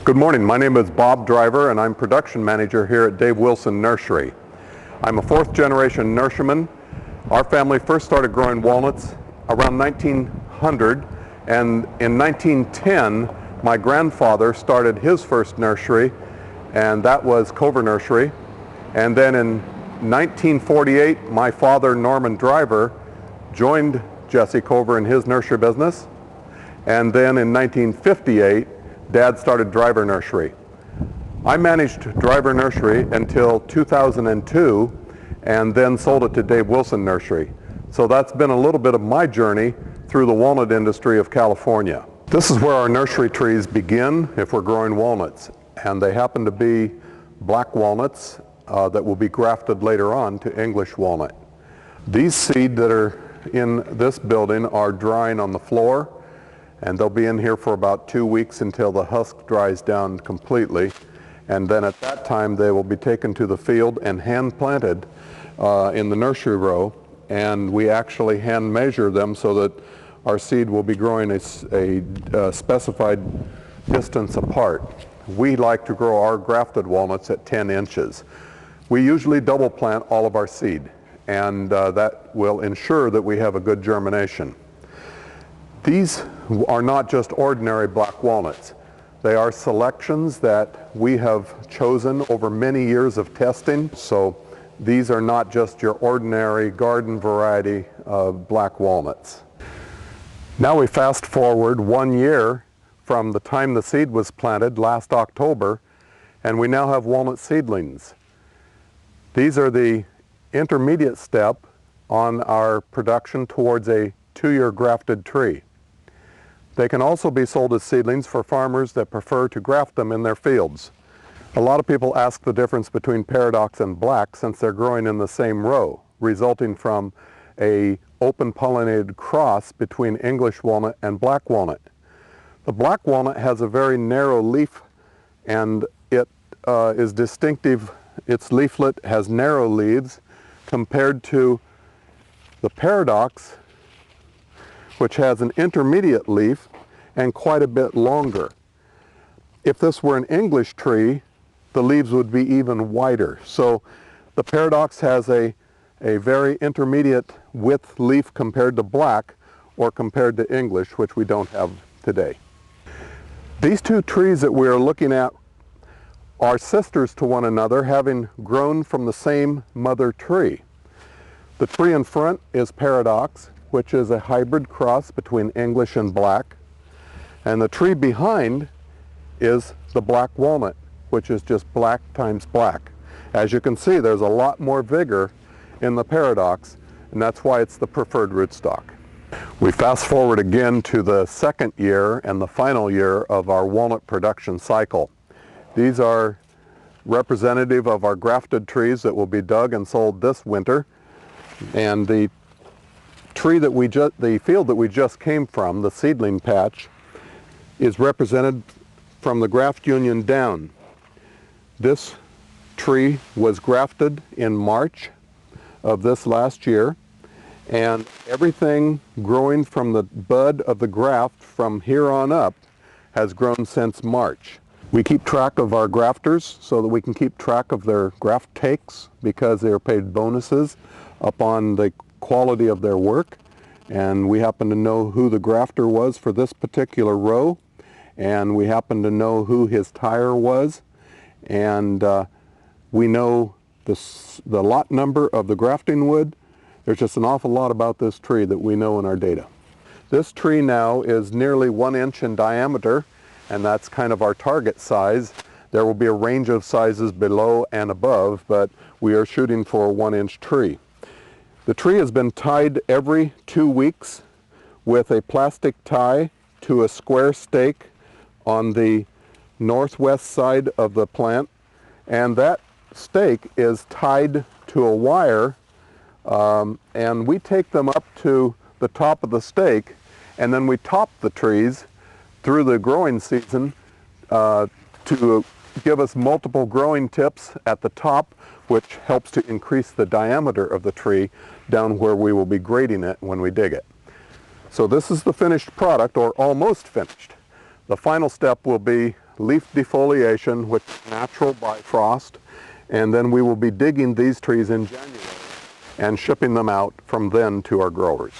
Good morning, my name is Bob Driver and I'm production manager here at Dave Wilson Nursery. I'm a fourth generation nurseryman. Our family first started growing walnuts around 1900, and in 1910 my grandfather started his first nursery, and that was Cover Nursery. And then in 1948 my father, Norman Driver, joined Jesse Cover in his nursery business, and then in 1958 Dad started Driver Nursery. I managed Driver Nursery until 2002 and then sold it to Dave Wilson Nursery. So that's been a little bit of my journey through the walnut industry of California. This is where our nursery trees begin if we're growing walnuts, and they happen to be black walnuts that will be grafted later on to English walnut. These seed that are in this building are drying on the floor, and they'll be in here for about 2 weeks until the husk dries down completely, and then at that time they will be taken to the field and hand planted in the nursery row, and we actually hand measure them so that our seed will be growing a specified distance apart. We like to grow our grafted walnuts at 10 inches. We usually double plant all of our seed, and that will ensure that we have a good germination. These are not just ordinary black walnuts. They are selections that we have chosen over many years of testing. So these are not just your ordinary garden variety of black walnuts. Now we fast forward 1 year from the time the seed was planted last October, and we now have walnut seedlings. These are the intermediate step on our production towards a 2-year grafted tree. They can also be sold as seedlings for farmers that prefer to graft them in their fields. A lot of people ask the difference between paradox and black since they're growing in the same row, resulting from a open pollinated cross between English walnut and black walnut. The black walnut has a very narrow leaf, and it is distinctive. Its leaflet has narrow leaves compared to the paradox, which has an intermediate leaf and quite a bit longer. If this were an English tree, the leaves would be even wider. So the paradox has a very intermediate width leaf compared to black, or compared to English, which we don't have today. These two trees that we are looking at are sisters to one another, having grown from the same mother tree. The tree in front is paradox, which is a hybrid cross between English and black. And the tree behind is the black walnut, which is just black times black. As you can see, there's a lot more vigor in the paradox, and that's why it's the preferred rootstock. We fast forward again to the second year and the final year of our walnut production cycle. These are representative of our grafted trees that will be dug and sold this winter. And the field that we just came from, the seedling patch, is represented from the graft union down. This tree was grafted in March of this last year, and everything growing from the bud of the graft from here on up has grown since March. We keep track of our grafters so that we can keep track of their graft takes, because they are paid bonuses upon the quality of their work, and we happen to know who the grafter was for this particular row, and we happen to know who his tire was, and we know the lot number of the grafting wood. There's just an awful lot about this tree that we know in our data. This tree now is nearly 1 inch in diameter, and that's kind of our target size. There will be a range of sizes below and above, but we are shooting for a 1 inch tree. The tree has been tied every 2 weeks with a plastic tie to a square stake on the northwest side of the plant, and that stake is tied to a wire, and we take them up to the top of the stake, and then we top the trees through the growing season to give us multiple growing tips at the top, which helps to increase the diameter of the tree down where we will be grading it when we dig it. So this is the finished product, or almost finished. The final step will be leaf defoliation, which is natural by frost, and then we will be digging these trees in January and shipping them out from then to our growers.